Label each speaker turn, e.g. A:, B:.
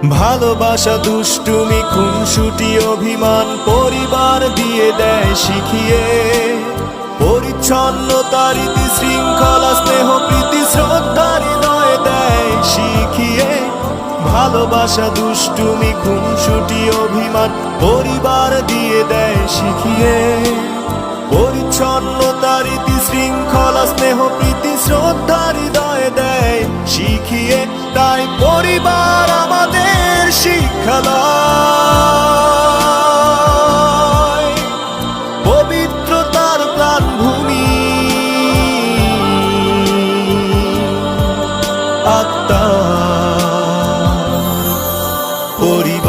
A: ভালোবাসা দুষ্টুমি খুনসুটি অভিমান পরিবার দিয়ে দেয় শিখিয়ে, পরিচ্ছন্নতা রীতি শৃঙ্খলা স্নেহ প্রীতি শ্রদ্ধা হৃদয়ে দেয় শিখিয়ে। ভালোবাসা দুষ্টুমি খুনসুটি অভিমান পরিবার দিয়ে দেয় শিখিয়ে, পরিচ্ছন্নতা রীতি শৃঙ্খলা স্নেহ প্রীতি শ্রদ্ধা হৃদয়ে দেয় শিখিয়ে। তাই পরিবার আমাদের শিক্ষালয়, পবিত্রতার প্রাণভূমি, আত্মা পরিবার।